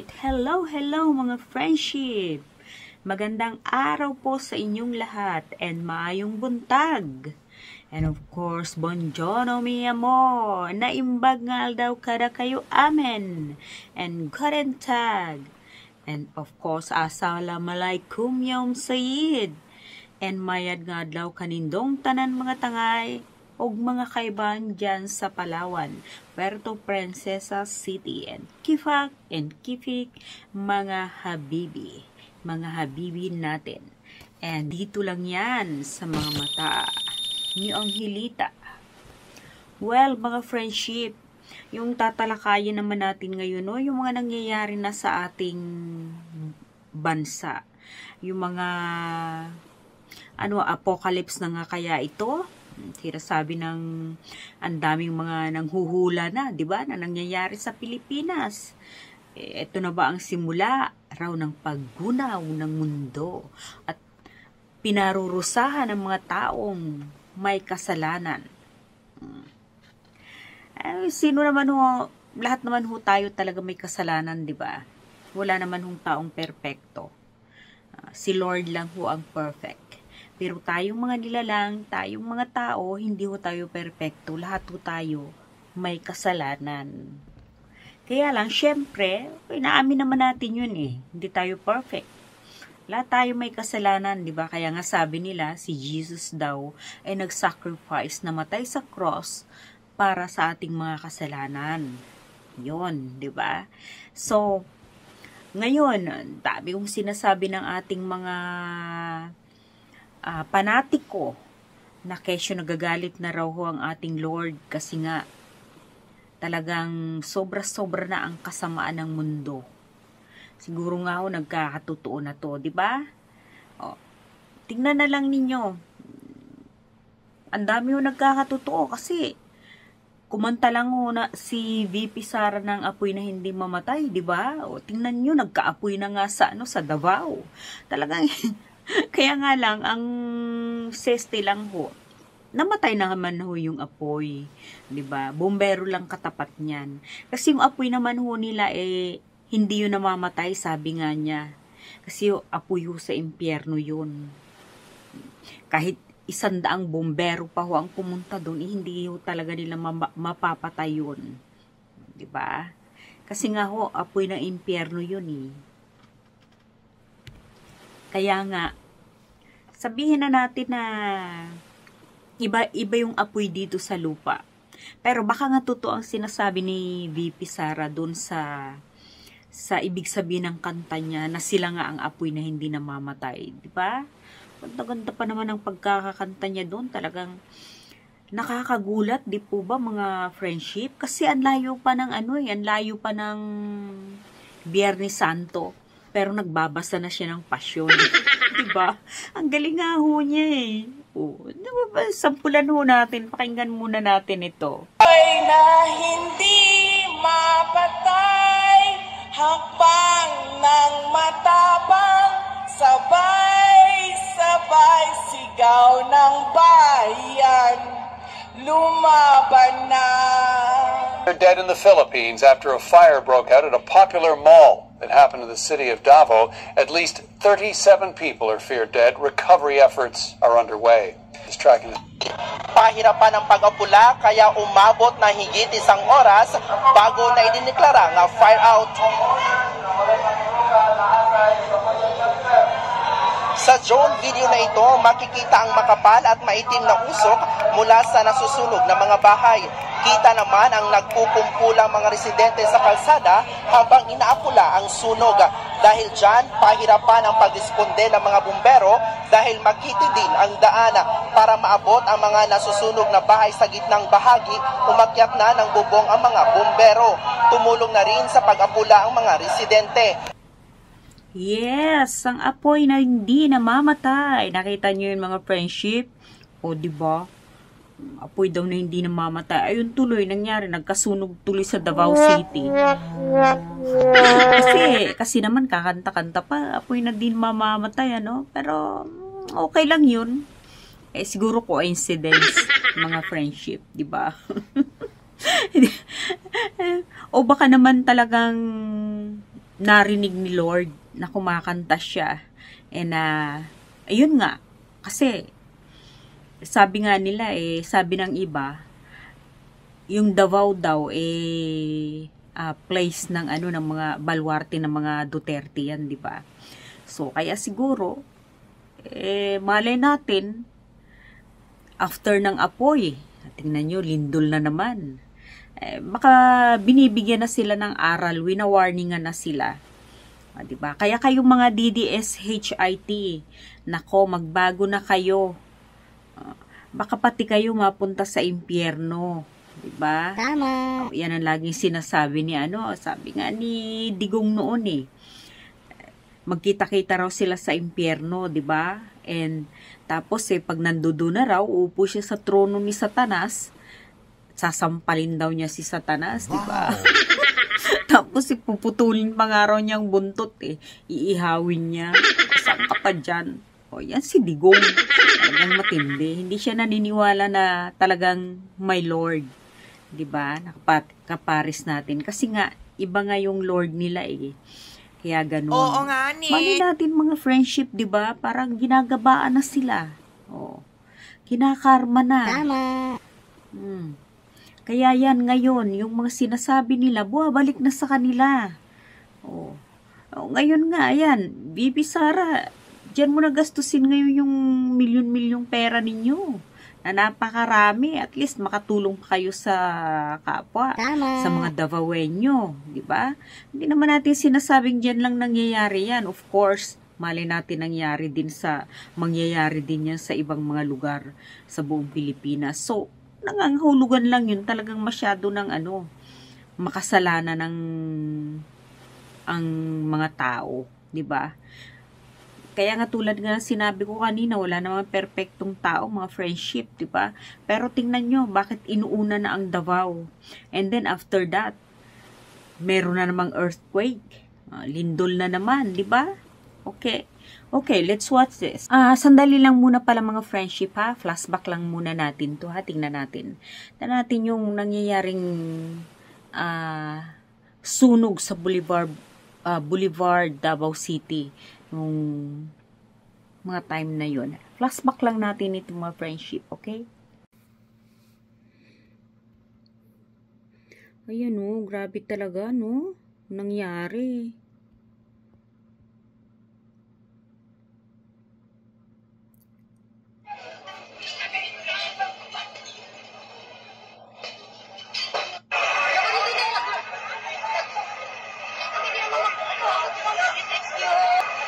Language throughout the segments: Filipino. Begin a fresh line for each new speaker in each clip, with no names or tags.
Alright, hello mga friendship! Magandang araw po sa inyong lahat and maayong buntag. And of course, buongiorno mi amor, naimbag nga daw kada kayo amen. And guten tag. And of course, assalamualaikum yom sayid. And mayad nga daw kanindong tanan mga tangay og mga kaiban dyan sa Palawan, Puerto Princesa City, and Kifak and Kifik, mga habibi natin. And dito lang yan sa mga mata ni Angelita. Well, mga friendship, yung tatalakayin naman natin ngayon, no, yung mga nangyayari na sa ating bansa. Yung mga apocalypse na nga kaya ito. Sinasabi ng ang daming mga nanghuhula na, di ba, na nangyayari sa Pilipinas. Ito na ba ang simula raw ng paggunaw ng mundo at pinarurusahan ng mga taong may kasalanan? Sino naman ho, lahat naman ho tayo talaga may kasalanan, di ba? Wala naman hong taong perpekto. Si Lord lang ho ang perfect. Pero tayong mga nilalang, tayong mga tao, hindi ho tayo perpekto. Lahat ho tayo may kasalanan. Kaya lang, syempre, inaamin naman natin yun eh. Hindi tayo perfect. Lahat tayo may kasalanan, di ba? Kaya nga sabi nila, si Jesus daw ay nag-sacrifice, namatay sa cross para sa ating mga kasalanan. Yun, di ba? So, ngayon, dami kong sinasabi ng ating mga panatiko na kesyo nagagalit na raw ho ang ating Lord kasi nga talagang sobra-sobra na ang kasamaan ng mundo. Siguro nga ho nagkakatotoo na to, di ba? Tingnan na lang ninyo. Ang dami ho nagkakatotoo kasi kumanta lang ho na si VP Sara ng apoy na hindi mamatay, di ba? Tingnan nyo, nagkaapoy na nga sa Davao. Talagang kaya nga lang, ang seste lang ho, namatay na naman ho yung apoy. Diba? Bombero lang katapat niyan. Kasi yung apoy naman ho nila, hindi yun namamatay, sabi nga niya. Kasi yung apoy ho sa impyerno yun. Kahit 100 bombero pa ho ang pumunta doon, hindi ho talaga nila mapapatay yun. Diba? Kasi nga ho, apoy ng impyerno yun eh. Kaya nga, sabihin na natin na iba yung apoy dito sa lupa. Pero baka nga totoo ang sinasabi ni VP Sara doon sa ibig sabihin ng kanta niya na sila nga ang apoy na hindi namamatay. Diba? Ganda-ganda pa naman ang pagkakakanta niya doon. Talagang nakakagulat, di po ba mga friendship? Kasi ang layo pa ng ang layo pa ng Biyernes Santo. Pero nagbabasa na siya ng pasyon. Diba? Ang galing nga ho niya eh. Sampulan ho natin. Pakinggan muna natin ito.
Ay na hindi mapatay, hakbang ng matapang, sabay-sabay sigaw ng bayan, lumaban na.
They're dead in the Philippines after a fire broke out at a popular mall that happened in the city of Davao. At least 37 people are feared dead. Recovery efforts are underway.
Pahirapan ng pag-apula kaya umabot na higit 1 oras bago na idineklara nga fire out. Sa drone video na ito, makikita ang makapal at maitim na usok mula sa nasusunog na mga bahay. Kita naman ang nagkukumpulang mga residente sa kalsada habang inaapula ang sunog. Dahil dyan, pahirapan ang pagresponde ng mga bumbero dahil makiti din ang daan. Para maabot ang mga nasusunog na bahay sa gitnang bahagi, umakyat na ng bubong ang mga bumbero. Tumulong na rin sa pag-apula ang mga residente.
Yes, ang apoy na hindi namamatay. Nakita niyo yung mga friendship? O, diba? Apoy daw na hindi namamatay. Ayun tuloy, nangyari. Nagkasunog tuloy sa Davao City. Kasi naman kakanta-kanta pa. Apoy na din mamamatay, ano? Pero, okay lang yun. Siguro coincidence, mga friendship, diba? O baka naman talagang narinig ni Lord na kumakanta siya. And ayun nga, kasi sabi nga nila sabi ng iba, yung Davao daw place ng ng mga baluarte ng mga Duterte yan, di ba? So kaya siguro malay natin after ng apoy, tingnan nyo, lindol na naman. Baka binibigyan na sila ng aral, wina-warningan na sila. Diba? Kaya kayong mga DDS-HIT, nako, magbago na kayo. Baka pati kayo mapunta sa impyerno. Diba?
Tama.
Yan ang laging sinasabi ni sabi nga ni Digong noon magkita-kita raw sila sa impyerno, diba? And tapos pag nandoon na raw, uupo siya sa trono ni Satanas, sasampalin daw niya si Satanas, di ba? Tapos puputulin pa nga raw niyang buntot iihawin niya. Saan ka pa dyan? O yan si Digong. Talagang matindi. Hindi siya naniniwala na talagang my Lord. Di ba? Kaparis natin. Kasi nga, iba nga yung Lord nila Kaya ganun.
Oo nga ni.
Mali natin mga friendship, di ba? Parang ginagabaan na sila. Kinakarma na.
Tama.
Kaya yan ngayon, yung mga sinasabi nila, bumabalik na sa kanila. Ngayon nga, yan, Bibi Sara, dyan mo na gastusin ngayon yung milyon-milyong pera ninyo. Na napakarami, at least makatulong pa kayo sa kapwa.
Tama.
Sa mga Davaoenyo, di ba? Hindi naman natin sinasabing dyan lang nangyayari yan. Of course, mali natin mangyayari din yan sa ibang mga lugar sa buong Pilipinas. So, nangangahulugan lang yun, talagang masyado ng makasalanan ng ang mga tao, di ba? Kaya nga tulad nga sinabi ko kanina, wala naman perpektong tao, mga friendship, di ba? Pero tingnan nyo, bakit inuuna na ang Davao? And then after that, meron na namang earthquake. Lindol na naman, di ba? Okay, let's watch this. Sandali lang muna pala mga friendship ha. Flashback lang muna natin to ha. Tingnan natin. Tingnan natin yung nangyayaring sunog sa Boulevard, Davao City. Yung mga time na yun. Flashback lang natin ito mga friendship, okay? Ayan grabe talaga nangyari.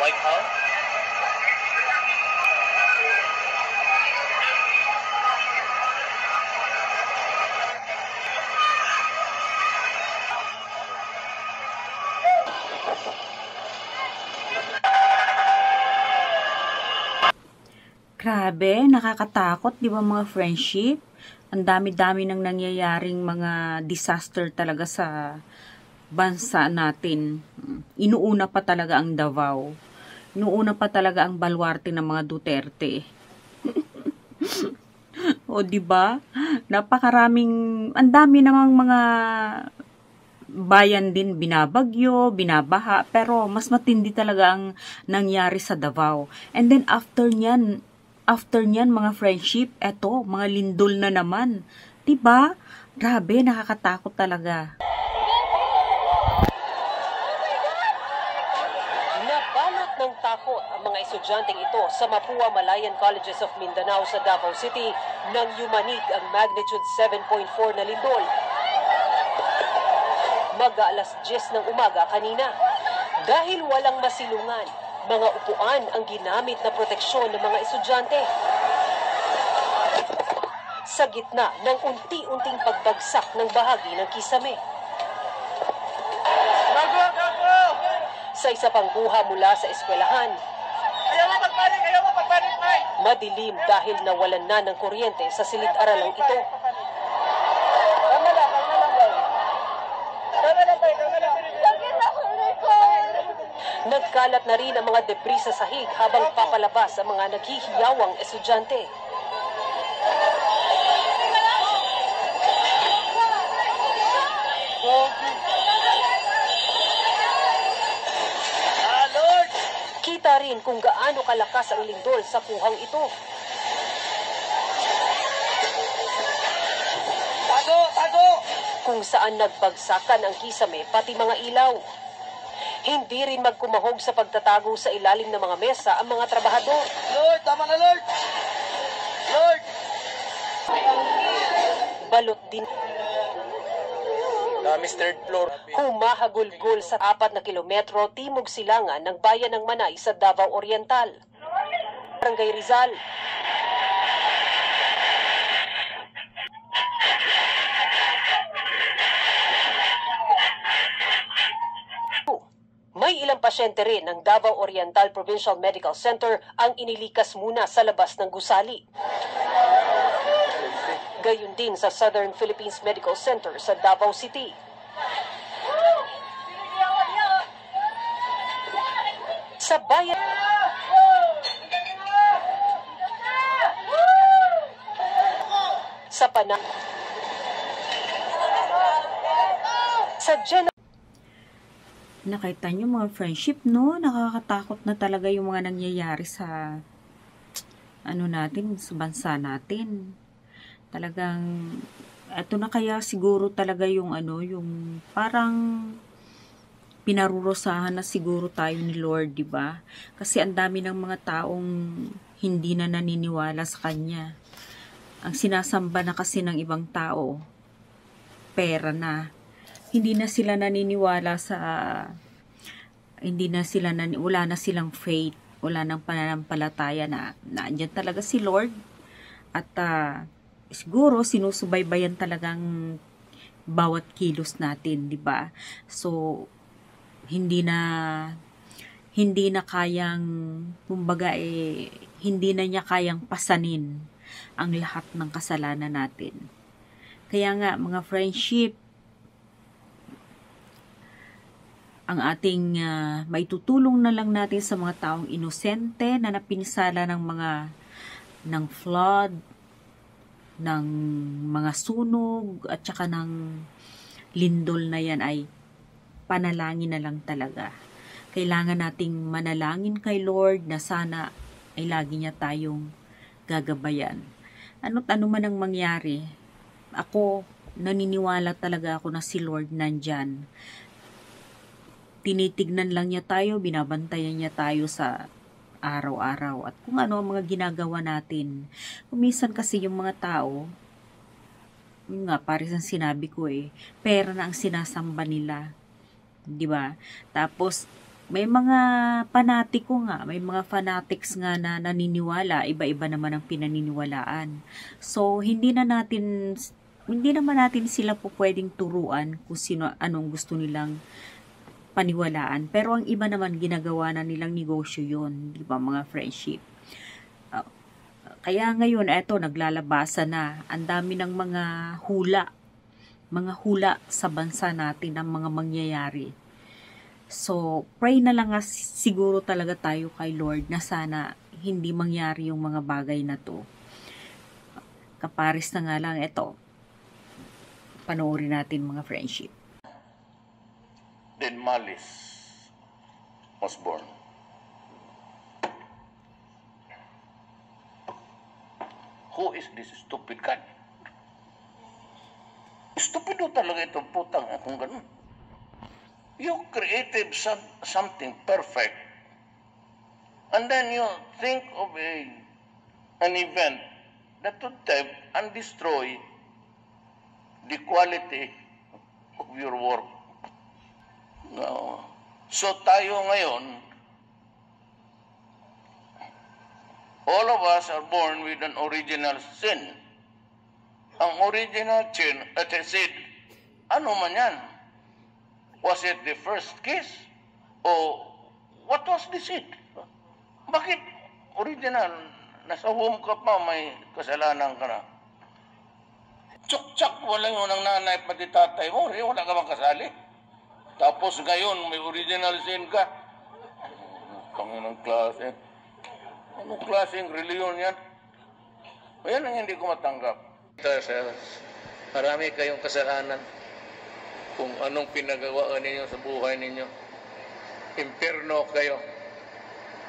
Like how?
Grabe, nakakatakot, di ba mga friendship? Ang dami-dami nang nangyayaring mga disaster talaga sa bansa natin. Inuuna pa talaga ang Davao. Inuuna pa talaga ang baluarte ng mga Duterte. O di ba? Napakaraming, ang dami namang mga bayan din binabagyo, binabaha, pero mas matindi talaga ang nangyari sa Davao. And then after nyan mga friendship, eto, mga lindol na naman. Diba? Grabe, nakakatakot talaga.
Nabalot ng takot ang mga estudyanteng ito sa Mapua Malayan Colleges of Mindanao sa Davao City nang yumanig ang magnitude 7.4 na lindol. Mag-aalas 10 ng umaga kanina. Dahil walang masilungan, mga upuan ang ginamit na proteksyon ng mga estudyante. Sa gitna ng unti-unting pagbagsak ng bahagi ng kisame. Sa isa pang buha mula sa eskwelahan, madilim dahil nawalan na ng kuryente sa silid-aralang ito. Nagkalat na rin ang mga debris sa sahig habang papalabas ang mga naghihiyawang estudyante. Kita rin kung gaano kalakas ang lindol sa kuhang ito.
Tago! Tago!
Kung saan nagbagsakan ang kisame pati mga ilaw. Hindi rin magkumahog sa pagtatago sa ilalim ng mga mesa ang mga trabahador.
Lord! Tama na, Lord! Lord!
Balot din.
Mr. Floor.
Humahagulgol sa 4 na kilometro timog silangan ng bayan ng Manay sa Davao Oriental. Barangay Rizal. May ilang pasyente rin ng Davao Oriental Provincial Medical Center ang inilikas muna sa labas ng gusali. Gayon din sa Southern Philippines Medical Center sa Davao City. Sa bayan sa Panay sa
Nakita nyo mga friendship, no? Nakakatakot na talaga yung mga nangyayari sa natin, sa bansa natin. Talagang eto na kaya siguro talaga yung yung parang pinarurusahan na siguro tayo ni Lord, di ba? Kasi ang dami ng mga taong hindi na naniniwala sa kanya. Ang sinasamba na kasi ng ibang tao, pera na. Hindi na sila naniniwala sa wala na silang faith, wala nang pananampalataya na nandiyan talaga si Lord at siguro sinusubaybayan talagang bawat kilos natin, di ba? So hindi na kayang kumbaga hindi na niya kayang pasanin ang lahat ng kasalanan natin. Kaya nga mga friendship, ang ating maitutulong na lang natin sa mga taong inosente na napinsala ng flood, ng mga sunog at saka ng lindol na yan ay panalangin na lang talaga. Kailangan nating manalangin kay Lord na sana ay lagi niya tayong gagabayan. Ano't ano man ang mangyari, ako naniniwala talaga ako na si Lord nandyan. Tinitignan lang niya tayo, binabantayan niya tayo sa araw-araw at kung ano ang mga ginagawa natin. Kuminsan kasi yung mga tao, yun nga, parang sinabi ko pera na ang sinasamba nila. Di ba? Tapos, may mga panatiko nga, may mga fanatics nga na naniniwala, iba-iba naman ang pinaniniwalaan. So, hindi naman natin sila po pwedeng turuan kung anong gusto nilang paniwalaan. Pero ang iba naman ginagawa na nilang negosyo yun, di ba mga friendship? Kaya ngayon, eto, naglalabasa na. Ang dami ng mga hula sa bansa natin ang mga mangyayari. So, pray na lang siguro talaga tayo kay Lord na sana hindi mangyari yung mga bagay na to. Kaparis na nga lang, eto, panoorin natin mga friendship.
Then malice was born. Who is this stupid God? Stupido talaga itong putang kung ganun. You created something perfect and then you think of an event that would take and destroy the quality of your work. No. So tayo ngayon, all of us are born with an original sin. Ang original sin, at I said, ano man yan? Was it the first kiss? O what was the sin? Bakit original? Nasa home ka pa, may kasalanan ka na. Tsak-tsak, wala yung unang nanay pati tatay mo, wala ka makasali. Tapos ngayon, may original sin ka. Panginang klase. Anong klaseng reliyon yan? Yan ang hindi ko matanggap.
Marami kayong kasalanan kung anong pinagawaan ninyo sa buhay ninyo. Impierno kayo.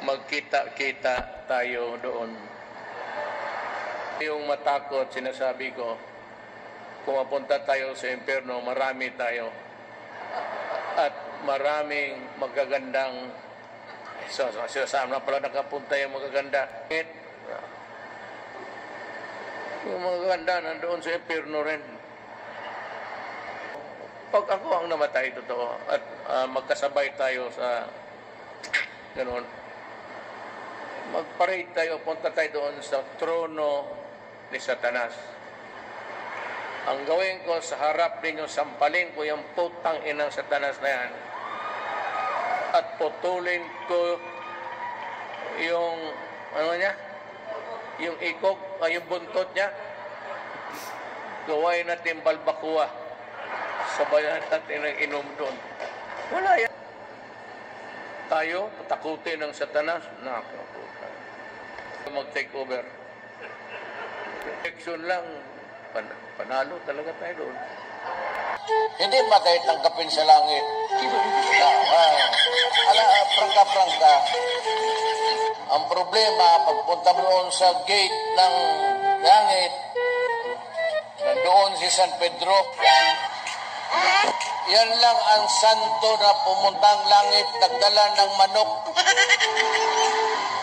magkita-kita tayo doon. Yung matakot, sinasabi ko, kung mapunta tayo sa impyerno, marami tayo. At maraming magagandang, sinasabi na pala nakapunta yung magaganda. Yung magaganda nandoon sa impyerno rin. Pag ako ang namatay, totoo, at magkasabay tayo sa ganoon, mag-parade tayo, punta tayo doon sa trono ni Satanas. Ang gawin ko sa harap ninyo, sampalin ko yung putang inang Satanas na yan at putulin ko yung yung ikog, yung buntot niya. Gawain natin balbakuwa, sabayan natin ang inom doon. Wala yan. Tayo, patakutin ng Satanas, mag-take over. Protection lang, panalo talaga tayo doon.
Hindi matay tangkapin sa langit. Prangka-prangka. Ang problema, pagpunta mo doon sa gate ng langit, nandoon si San Pedro, yan lang ang santo na pumuntang langit, nagdala ng manok.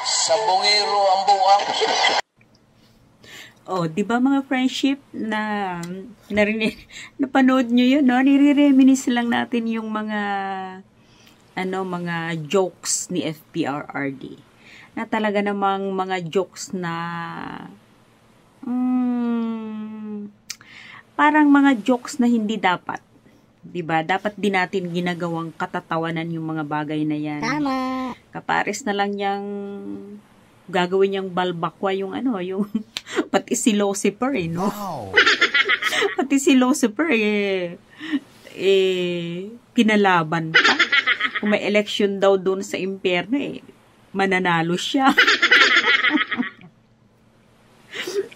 Sa bungiro ang buwang.
Oh, 'di ba mga friendship na napanood niyo 'yun, no? Nire-reminisce lang natin yung mga mga jokes ni FPRRD. Na talaga namang mga jokes na parang mga jokes na hindi dapat. 'Di ba? Dapat din natin ginagawang katatawanan yung mga bagay na 'yan.
Tama.
Kapares na lang yang gagawin niyang balbakwa yung yung pati si Lucifer no? Wow. Pati si Lucifer pinalaban pa. Kung may election daw doon sa impyerno mananalo siya.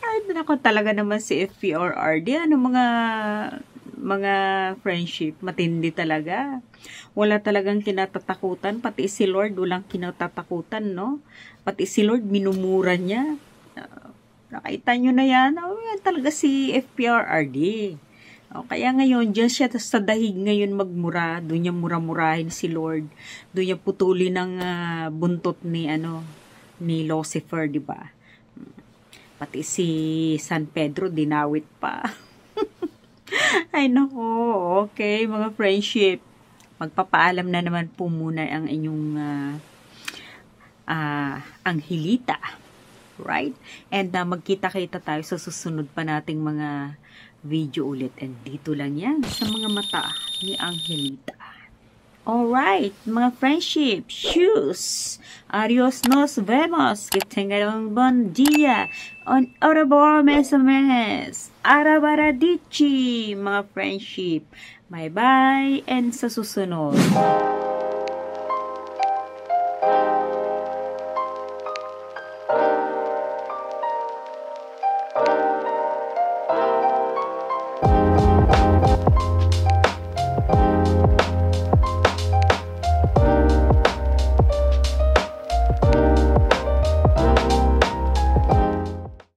Ay, nako talaga naman si FPRRD. Mga friendship, matindi talaga. Wala talagang kinatatakutan. Pati si Lord, walang kinatatakutan, no? Pati si Lord, minumura niya. Nakita nyo na yan. Yan talaga si FPRRD. Kaya ngayon, dyan siya sa dahig ngayon magmura. Doon niya mura-murahin si Lord. Doon niya putuli ng buntot ni Lucifer, di ba? Pati si San Pedro, dinawit pa. Ay, nako. Okay, mga friendship. Magpapaalam na naman po muna ang inyong Angelita. Right? And magkita-kita tayo sa susunod pa nating mga video ulit. And dito lang yan sa mga mata ni Angelita. Alright, mga friendship. Shoes. Adios, nos vemos. Que tengan un buen día. On Orabor Mesames. Arabaradichi, mga friendship. Bye-bye and sa susunod.